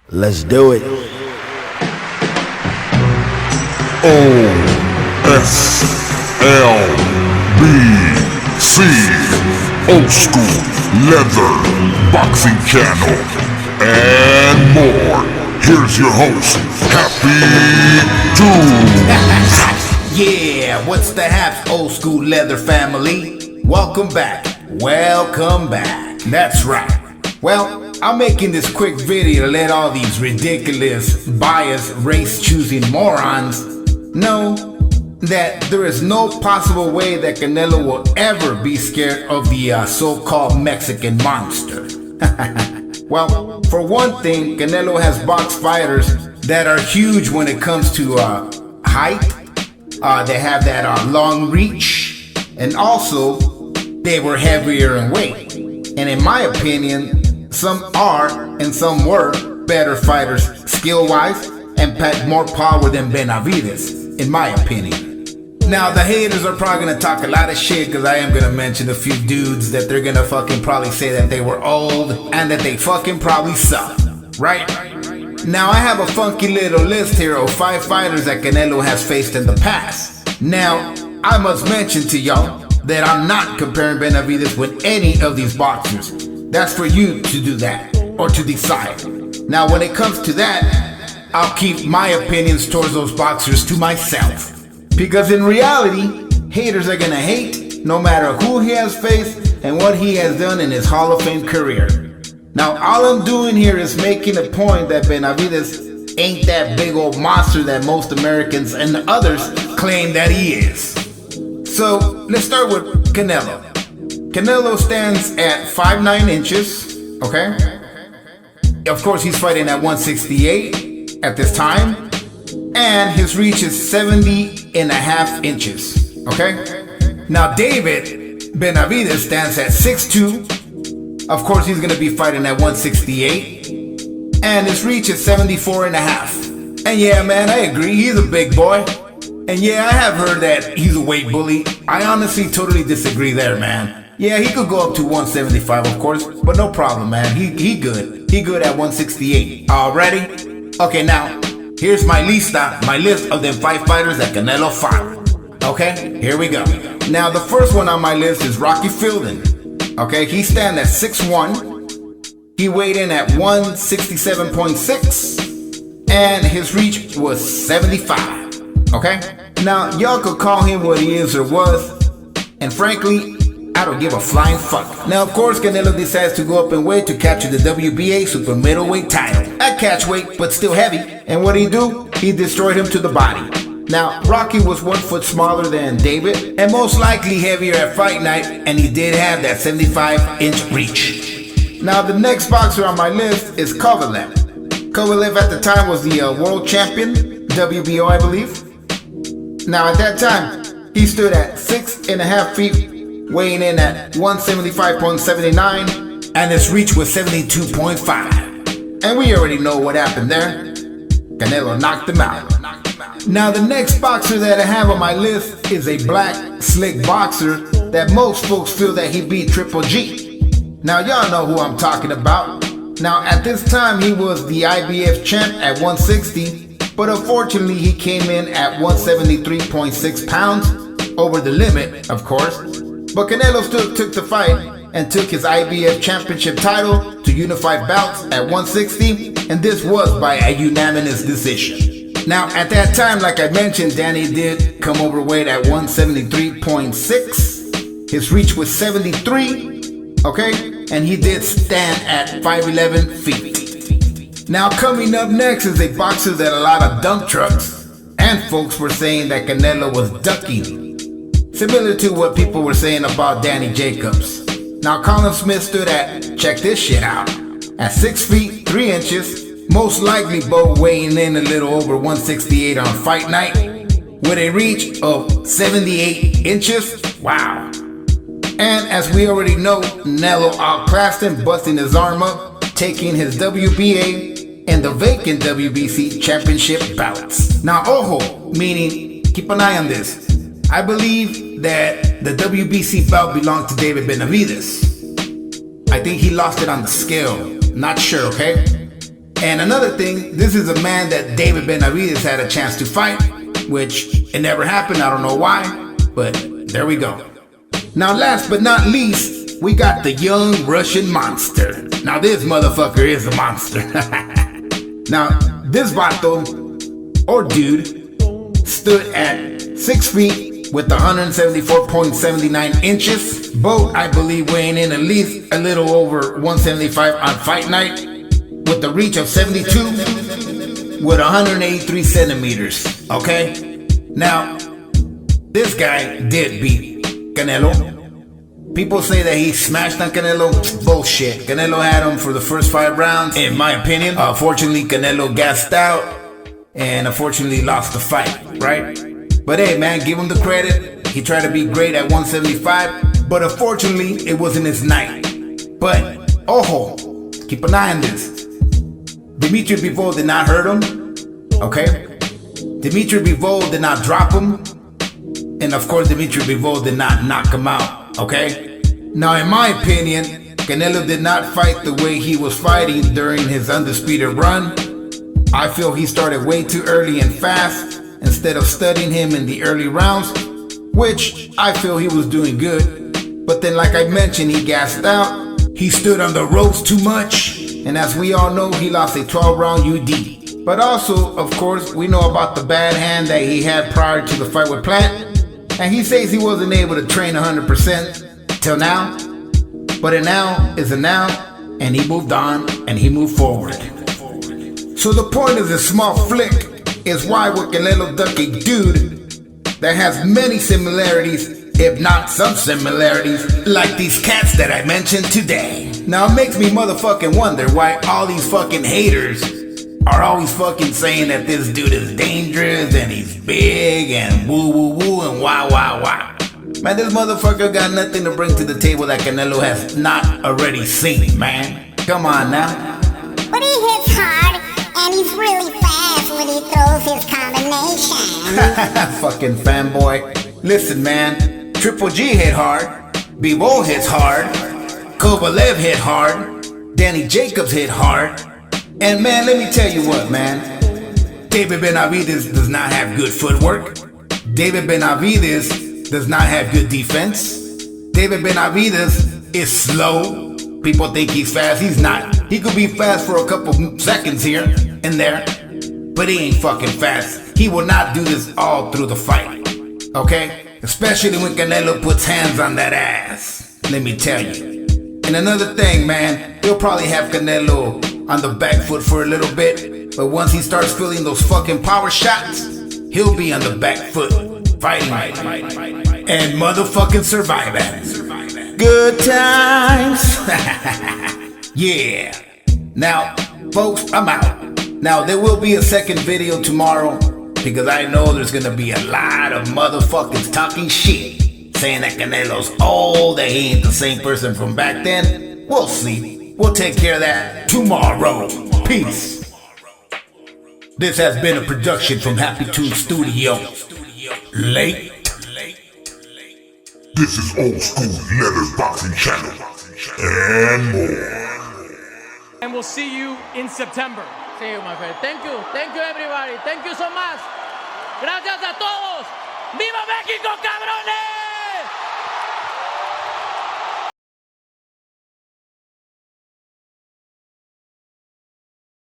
Let's do it. OSLBC, old school leather boxing channel, and more. Here's your host, Happy Dudes. Yeah, what's the haps, old school leather family? Welcome back. Welcome back. That's right. Well, I'm making this quick video to let all these ridiculous, biased, race-choosing morons know that there is no possible way that Canelo will ever be scared of the so-called Mexican monster. Well, for one thing, Canelo has boxed fighters that are huge when it comes to height. They have that long reach, and also they were heavier in weight. And in my opinion, some are and some were better fighters skill-wise and packed more power than Benavidez, in my opinion. Now, the haters are probably gonna talk a lot of shit because I am gonna mention a few dudes that they're gonna fucking probably say that they were old and that they fucking probably suck, right? Now, I have a funky little list here of 5 fighters that Canelo has faced in the past. Now, I must mention to y'all that I'm not comparing Benavidez with any of these boxers. That's for you to do that, or to decide. Now, when it comes to that, I'll keep my opinions towards those boxers to myself. Because in reality, haters are gonna hate no matter who he has faced and what he has done in his Hall of Fame career. Now, all I'm doing here is making a point that Benavidez ain't that big old monster that most Americans and others claim that he is. So, let's start with Canelo. Canelo stands at 5'9" inches, okay? Of course, he's fighting at 168 at this time, and his reach is 70.5 inches, okay? Now, David Benavidez stands at 6'2". Of course, he's gonna be fighting at 168, and his reach is 74.5. And yeah, man, I agree, he's a big boy. And yeah, I have heard that he's a weight bully. I honestly totally disagree there, man. Yeah, he could go up to 175, of course, but no problem, man. He good. He good at 168. All ready? Okay, now, here's my list of them 5 fighters that Canelo fought. Okay, here we go. Now, the first one on my list is Rocky Fielding. Okay, he stands at 6'1". He weighed in at 167.6, and his reach was 75. Okay? Now, y'all could call him what he is or was, and frankly, I don't give a flying fuck. Now, of course, Canelo decides to go up in weight to capture the WBA super middleweight title. At catch weight, but still heavy. And what did he do? He destroyed him to the body. Now, Rocky was 1 foot smaller than David, and most likely heavier at fight night, and he did have that 75-inch reach. Now, the next boxer on my list is Kovalev. Kovalev at the time was the world champion, WBO, I believe. Now, at that time, he stood at 6.5 feet, weighing in at 175.79, and his reach was 72.5. And we already know what happened there. Canelo knocked him out. Now, the next boxer that I have on my list is a black, slick boxer that most folks feel that he beat Triple G. Now, y'all know who I'm talking about. Now, at this time, he was the IBF champ at 160. But unfortunately, he came in at 173.6 pounds, over the limit, of course. But Canelo still took the fight and took his IBF championship title to unified bouts at 160, and this was by a unanimous decision. Now, at that time, like I mentioned, Danny did come overweight at 173.6. His reach was 73, okay? And he did stand at 5'11" feet. Now, coming up next is a boxer that a lot of dump trucks and folks were saying that Canelo was ducking, similar to what people were saying about Danny Jacobs. Now, Colin Smith stood at, check this shit out, at 6 feet 3 inches, most likely both weighing in a little over 168 on fight night, with a reach of 78 inches. Wow. And as we already know, Canelo outclassed him, busting his arm up, taking his WBA and the vacant WBC championship bouts. Now, ojo, meaning keep an eye on this. I believe that the WBC belt belonged to David Benavidez. I think he lost it on the scale. Not sure, okay? And another thing, this is a man that David Benavidez had a chance to fight, which it never happened. I don't know why, but there we go. Now, last but not least, we got the young Russian monster. Now, this motherfucker is a monster. Now, this vato, or dude, stood at 6 feet with 174.79 inches. Both, I believe, weighing in at least a little over 175 on fight night, with a reach of 72, with 183 centimeters, okay? Now, this guy did beat Canelo. People say that he smashed on Canelo. Bullshit. Canelo had him for the first 5 rounds, in my opinion. Unfortunately, Canelo gassed out and unfortunately lost the fight, right? But hey, man, give him the credit. He tried to be great at 175, but unfortunately, it wasn't his night. But, keep an eye on this. Dimitri Bivol did not hurt him, okay? Dimitri Bivol did not drop him. And of course, Dimitri Bivol did not knock him out, okay? Now, in my opinion, Canelo did not fight the way he was fighting during his undisputed run. I feel he started way too early and fast instead of studying him in the early rounds, which I feel he was doing good. But then, like I mentioned, he gassed out. He stood on the ropes too much. And as we all know, he lost a 12-round UD. But also, of course, we know about the bad hand that he had prior to the fight with Plant. And he says he wasn't able to train 100% till now. But a now is a now, and he moved on and he moved forward. So the point of this small flick is why would Canelo duck a dude that has many similarities, if not some similarities, like these cats that I mentioned today. Now it makes me motherfucking wonder why all these fucking haters are always fucking saying that this dude is dangerous and he's big and woo woo woo and wah wah wah. Man, this motherfucker got nothing to bring to the table that Canelo has not already seen, man. Come on now. But he hits hard and he's really fast when he throws his combination. Fucking fanboy. Listen, man. Triple G hit hard. Bivol hits hard. Kovalev hit hard. Danny Jacobs hit hard. And man, let me tell you what, man. David Benavidez does not have good footwork. David Benavidez does not have good defense. David Benavidez is slow. People think he's fast. He's not. He could be fast for a couple seconds here and there, but he ain't fucking fast. He will not do this all through the fight, okay? Especially when Canelo puts hands on that ass. Let me tell you. And another thing, man, he'll probably have Canelo on the back foot for a little bit, but once he starts feeling those fucking power shots, he'll be on the back foot, fighting and motherfucking surviving. Good times. Yeah. Now, folks, I'm out. Now, there will be a second video tomorrow because I know there's gonna be a lot of motherfuckers talking shit, saying that Canelo's old, that he ain't the same person from back then. We'll see. We'll take care of that tomorrow. Peace. This has been a production from Happy Tune Studio. Late. This is Old School Leather Boxing Channel and more. And we'll see you in September. See you, my friend. Thank you. Thank you, everybody. Thank you so much. Gracias a todos. ¡Viva México, cabrones!